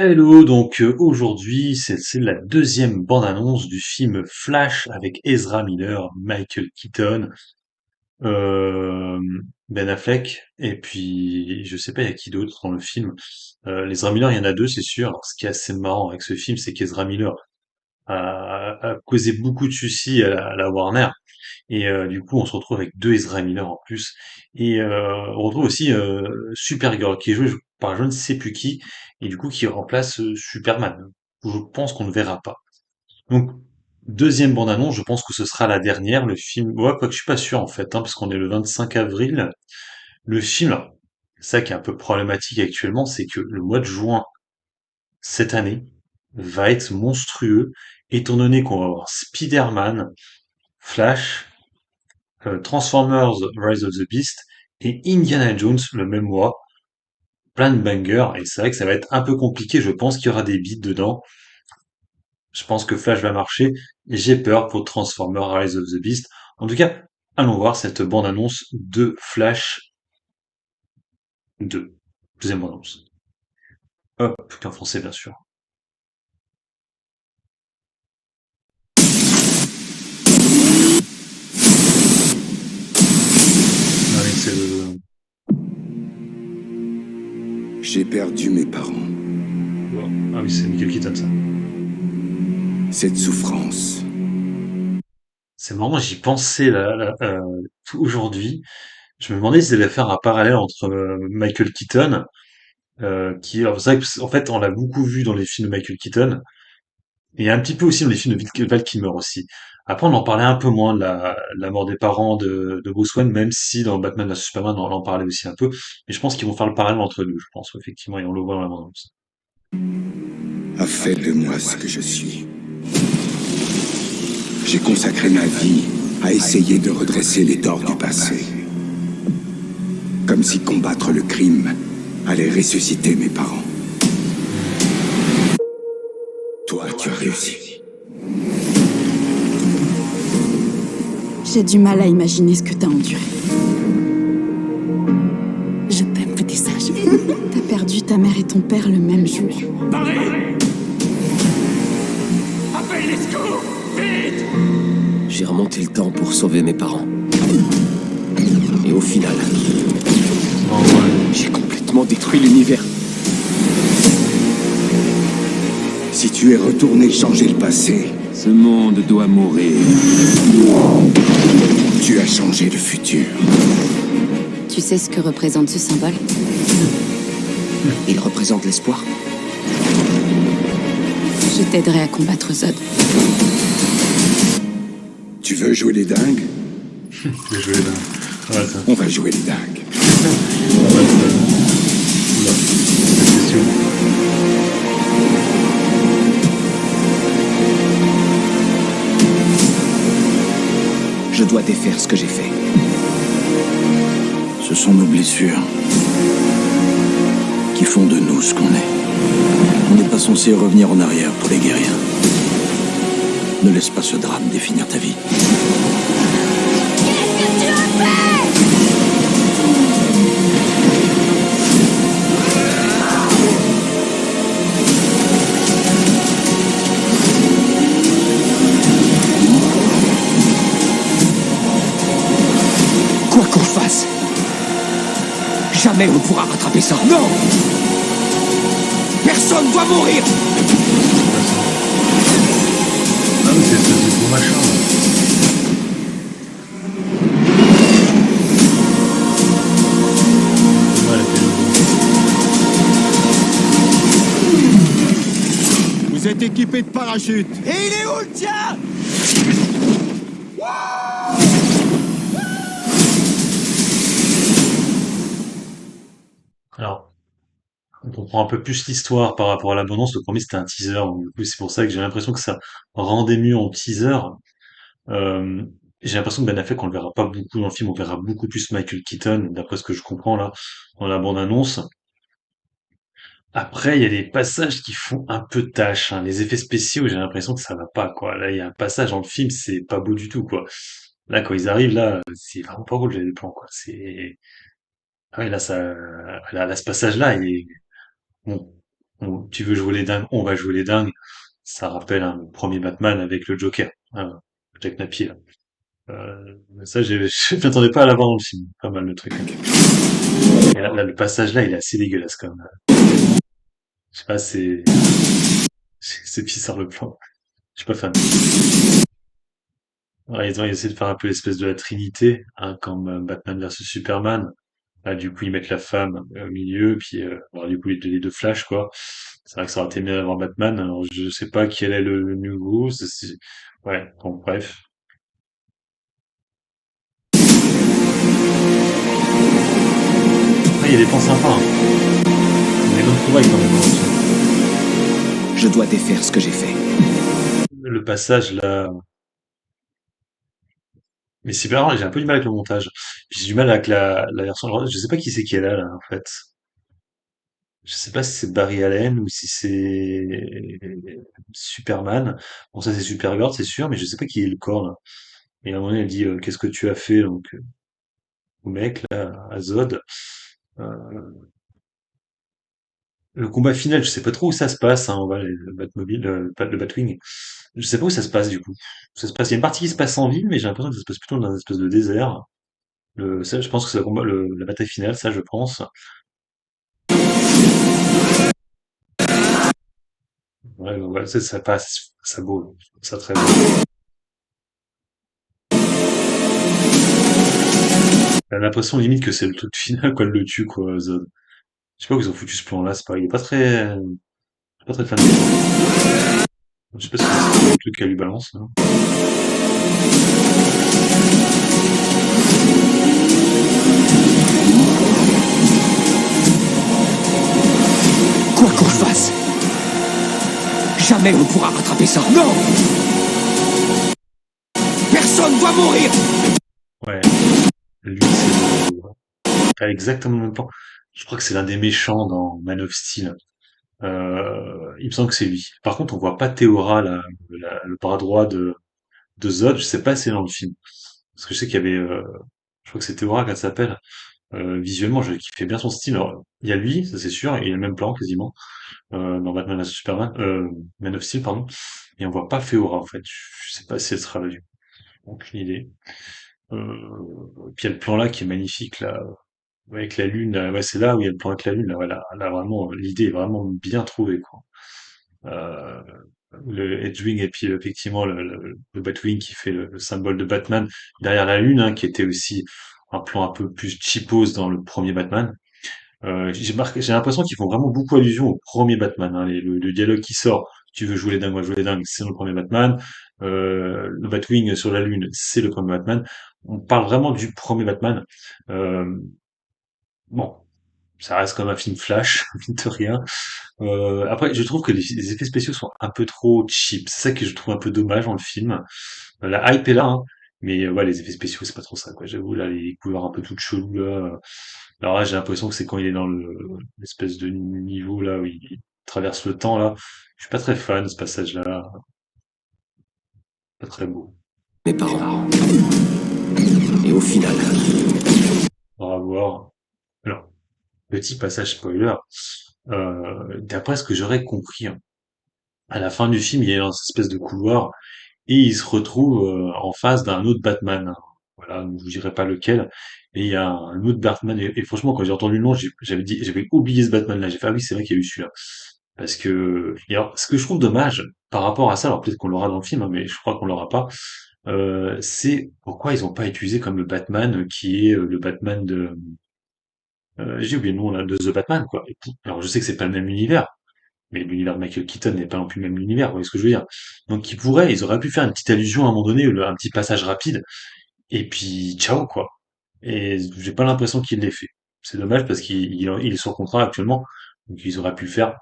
Hello, aujourd'hui c'est la deuxième bande-annonce du film Flash avec Ezra Miller, Michael Keaton, euh, Ben Affleck et puis je sais pas il y a qui d'autre dans le film. Ezra Miller il y en a deux c'est sûr. Alors, ce qui est assez marrant avec ce film c'est qu'Ezra Miller a causé beaucoup de soucis à la Warner et du coup on se retrouve avec deux Ezra Miller en plus et on retrouve aussi Supergirl qui est jouée par je ne sais plus qui et du coup qui remplace Superman. Je pense qu'on ne verra pas. Donc deuxième bande-annonce, je pense que ce sera la dernière. Le film, ouais, quoi que je suis pas sûr en fait, parce qu'on est le 25 avril. Le film, ça qui est un peu problématique actuellement, c'est que le mois de juin cette année va être monstrueux, étant donné qu'on va avoir Spider-Man, Flash, Transformers Rise of the Beast et Indiana Jones le même mois, plein de bangers, et c'est vrai que ça va être un peu compliqué, je pense qu'il y aura des beats dedans, je pense que Flash va marcher, et j'ai peur pour Transformers Rise of the Beast. En tout cas, allons voir cette bande-annonce de Flash 2, deuxième bande-annonce. Hop, qu'en français bien sûr. Ah oui, J'ai perdu mes parents. Ah oui, c'est Michael Keaton ça. Cette souffrance, C'est marrant, j'y pensais aujourd'hui, je me demandais s'ils allaient faire un parallèle entre Michael Keaton alors, c'est vrai que, en fait, on l'a beaucoup vu dans les films de Michael Keaton, et un petit peu aussi dans les films de Val Kilmer aussi. Après, on en parlait un peu moins de la mort des parents de Bruce Wayne, même si dans Batman vs Superman, on en parlait aussi un peu. Mais je pense qu'ils vont faire le parallèle entre deux, je pense, effectivement, et on le voit dans la bande-annonce. a fait de moi ce que je suis. J'ai consacré ma vie à essayer de redresser les torts du passé. Comme si combattre le crime allait ressusciter mes parents. Toi, tu as réussi. J'ai du mal à imaginer ce que t'as enduré. Je t'aime, petit sage. T'as perdu ta mère et ton père le même jour. Paris! Appelle les secours! Vite! J'ai remonté le temps pour sauver mes parents. Et au final, Oh, ouais. j'ai complètement détruit l'univers. Si tu es retourné changer le passé, Ce monde doit mourir. tu as changé le futur. Tu sais ce que représente ce symbole? Il représente l'espoir. Je t'aiderai à combattre Zod. Tu veux jouer les dingues? J'ai joué là. Ouais, ça. On va jouer les dingues. Oula, c'est sûr. Je dois défaire ce que j'ai fait. Ce sont nos blessures qui font de nous ce qu'on est. On n'est pas censé revenir en arrière pour les guérir. Ne laisse pas ce drame définir ta vie. Quoi qu'on fasse, jamais on ne pourra rattraper ça. Non! Personne doit mourir! Ah oui, c'est ce gros machin, là. Ouais, la télé. Vous êtes équipé de parachutes. Et il est où le tien? Alors, on comprend un peu plus l'histoire par rapport à l'abondance. Le premier, c'était un teaser, donc du coup, c'est pour ça que j'ai l'impression que ça rendait mieux en teaser. Euh, j'ai l'impression que Ben Affleck, on le verra pas beaucoup dans le film, on verra beaucoup plus Michael Keaton, d'après ce que je comprends là, dans la bande-annonce. Après, il y a des passages qui font un peu tâche, hein. Les effets spéciaux, j'ai l'impression que ça va pas, quoi. Là, il y a un passage dans le film, c'est pas beau du tout, quoi. Là, quand ils arrivent, là, c'est vraiment pas beau le plan, quoi. Ah oui, là, ce passage-là, bon. Tu veux jouer les dingues, on va jouer les dingues. Ça rappelle le premier Batman avec le Joker, hein, Jack Napier. Là. Ça, je m'attendais pas à l'avoir dans le film. Pas mal le truc. Et là, le passage là, il est assez dégueulasse quand même. Je sais pas, c'est bizarre le plan. Je suis pas fan. Ouais, ils ont essayé de faire un peu l'espèce de la Trinité, hein, comme Batman versus Superman. Là, du coup, ils mettent la femme au milieu, puis alors, du coup, les deux Flash, quoi. C'est vrai que ça aurait été mieux d'avoir Batman. Alors, je sais pas quel est le nouveau. Ouais, bon, bref. Après, il y a des plans sympas, hein. Il y a des bonnes trouvailles quand même dans le film. Je dois défaire ce que j'ai fait. Le passage, là... Mais c'est bien, j'ai un peu du mal avec le montage. J'ai du mal avec la version... Je sais pas qui c'est qui est là, en fait. Je sais pas si c'est Barry Allen ou si c'est Superman. Bon, ça c'est Supergirl, c'est sûr, mais je sais pas qui est le corps là. Et à un moment donné, elle dit qu'est-ce que tu as fait donc au mec là, à Zod. Euh, le combat final, je sais pas trop où ça se passe. Hein, voilà, le Batmobile, le Batwing. Je sais pas où ça se passe du coup. Ça se passe. Il y a une partie qui se passe en ville, mais j'ai l'impression que ça se passe plutôt dans un espèce de désert. Ça, je pense que c'est la bataille finale, ça je pense. Ouais, donc voilà, ça passe, ça beau, ça très beau. J'ai l'impression limite que c'est le truc final, quoi, le tue, quoi, Zod. Je sais pas où ils ont foutu ce plan-là, c'est pas, il est pas très fan du plan. Je sais pas si c'est le truc qu'elle lui balance, là. Quoi qu'on fasse, jamais on ne pourra rattraper ça. Non! Personne doit mourir! Ouais, lui, c'est pas exactement le même plan. Je crois que c'est l'un des méchants dans Man of Steel. Il me semble que c'est lui. Par contre, on voit pas Theora, là, le bras droit de Zod. Je sais pas si c'est dans le film. Parce que je sais qu'il y avait, je crois que c'est Theora qu'elle s'appelle. Visuellement, je kiffais bien son style. Alors, il y a lui, ça c'est sûr, et il y a le même plan quasiment. Dans Batman vs Superman, Man of Steel, pardon. Et on voit pas Feora, en fait. Je sais pas si elle sera là. Aucune idée. Puis il y a le plan là qui est magnifique, là, avec la lune. Là. Ouais, c'est là où il y a le plan avec la lune. Là, voilà. Là, vraiment, l'idée est vraiment bien trouvée, quoi. Euh, le Edgewing et puis effectivement le Batwing qui fait le symbole de Batman derrière la lune, hein, qui était aussi un plan un peu plus cheapos dans le premier Batman. J'ai l'impression qu'ils font vraiment beaucoup allusion au premier Batman. Hein, le dialogue qui sort, tu veux jouer les dingues, moi je joue les dingues, c'est le premier Batman. Le Batwing sur la Lune, c'est le premier Batman. On parle vraiment du premier Batman. Euh, bon, ça reste comme un film Flash, mine de rien. Après, je trouve que les effets spéciaux sont un peu trop cheap. C'est ça que je trouve un peu dommage dans le film. La hype est là, hein, mais ouais, les effets spéciaux, c'est pas trop ça, quoi. J'avoue, là, les couleurs un peu toutes cheloues, là. Alors là, j'ai l'impression que c'est quand il est dans l'espèce de niveau, là, où il traverse le temps, là. Je suis pas très fan de ce passage-là. Pas très beau. Mes parents. Et au final, On va voir. Alors, petit passage spoiler. D'après ce que j'aurais compris, hein, à la fin du film, il est dans cette espèce de couloir et il se retrouve en face d'un autre Batman. Voilà, je vous dirai pas lequel, mais il y a un autre Batman. Et franchement, quand j'ai entendu le nom, j'avais oublié ce Batman-là. J'ai fait, ah oui, c'est vrai qu'il y a eu celui-là. Parce que, et alors, ce que je trouve dommage par rapport à ça, alors peut-être qu'on l'aura dans le film, hein, mais je crois qu'on l'aura pas, c'est pourquoi ils ont pas utilisé comme le Batman qui est le Batman de, j'ai oublié le nom là, de The Batman, quoi. Alors je sais que c'est pas le même univers, mais l'univers de Michael Keaton n'est pas non plus le même univers, vous voyez ce que je veux dire. Donc ils auraient pu faire une petite allusion à un moment donné, un petit passage rapide, et puis ciao, quoi. Et j'ai pas l'impression qu'il l'ait fait. C'est dommage parce qu'il est sur contrat actuellement, donc ils auraient pu le faire.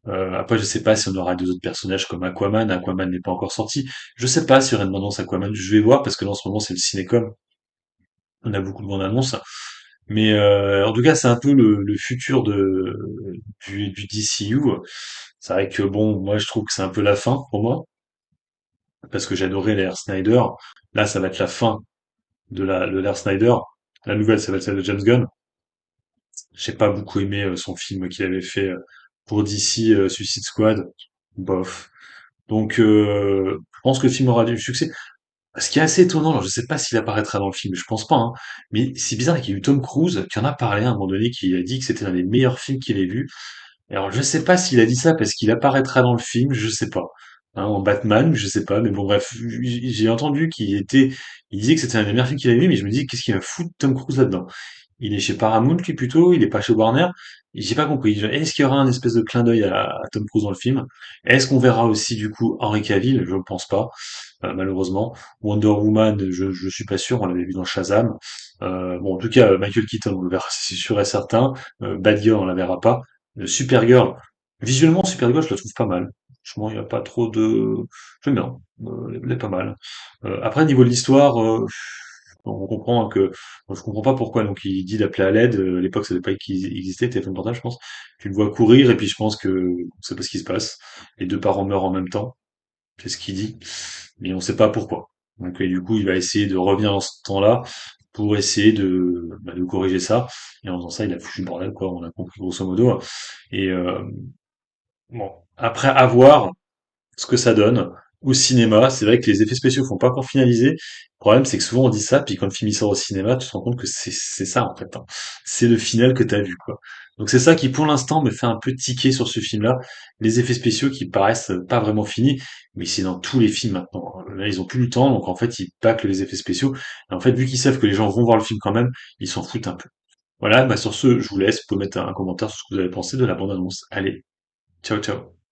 Après, je sais pas si on aura deux autres personnages comme Aquaman. Aquaman n'est pas encore sorti. Je sais pas s'il y aura une bande-annonce Aquaman. Je vais voir parce que là, en ce moment, c'est le cinécom. On a beaucoup de bandes annonces. Mais en tout cas, c'est un peu le futur du DCU. C'est vrai que bon, moi, je trouve que c'est un peu la fin pour moi parce que j'adorais l'ère Snyder. Là, ça va être la fin de l'ère Snyder. La nouvelle, ça va être celle de James Gunn. J'ai pas beaucoup aimé son film qu'il avait fait. Pour DC Suicide Squad, bof. Donc, je pense que le film aura du succès. Ce qui est assez étonnant, alors je sais pas s'il apparaîtra dans le film, je pense pas, hein, mais c'est bizarre qu'il y ait eu Tom Cruise qui en a parlé à un moment donné, qui a dit que c'était l'un des meilleurs films qu'il ait vu. Et alors je sais pas s'il a dit ça parce qu'il apparaîtra dans le film, je sais pas. Hein, en Batman, je sais pas, mais bon bref, j'ai entendu il disait que c'était un des meilleurs films qu'il avait vu, mais je me dis qu'est-ce qu'il va foutre Tom Cruise là-dedans? Il est chez Paramount lui plutôt, il est pas chez Warner. J'ai pas compris. Est-ce qu'il y aura un espèce de clin d'œil à Tom Cruise dans le film? Est-ce qu'on verra aussi du coup Henry Cavill? Je ne pense pas, malheureusement. Wonder Woman, je suis pas sûr, on l'avait vu dans Shazam. Bon, en tout cas, Michael Keaton, on le verra, c'est sûr et certain. Batgirl, on la verra pas. Supergirl, visuellement, Supergirl, je la trouve pas mal. Franchement, il n'y a pas trop de... J'aime bien, elle est pas mal. Après, niveau de l'histoire, on comprend que... Je comprends pas pourquoi, donc il dit d'appeler à l'aide. À l'époque, ça devait pas exister, téléphone portable, je pense. Tu le vois courir, et puis je pense que c'est pas ce qui se passe. Les deux parents meurent en même temps, c'est ce qu'il dit, mais on sait pas pourquoi. Donc, et du coup, il va essayer de revenir dans ce temps-là pour essayer de corriger ça. Et en faisant ça, il a foutu le bordel, quoi. On a compris grosso modo. Et bon, après avoir ce que ça donne au cinéma, c'est vrai que les effets spéciaux font pas encore finaliser. Le problème, c'est que souvent on dit ça, puis quand le film il sort au cinéma, tu te rends compte que c'est ça en fait, hein. C'est le final que t'as vu, quoi. Donc c'est ça qui, pour l'instant, me fait un peu tiquer sur ce film-là. Les effets spéciaux qui paraissent pas vraiment finis, mais c'est dans tous les films maintenant. Là, ils ont plus le temps, donc en fait, ils bâclent les effets spéciaux. Et en fait, vu qu'ils savent que les gens vont voir le film quand même, ils s'en foutent un peu. Voilà, bah sur ce, je vous laisse. Vous pouvez mettre un commentaire sur ce que vous avez pensé de la bande-annonce. Allez, ciao ciao.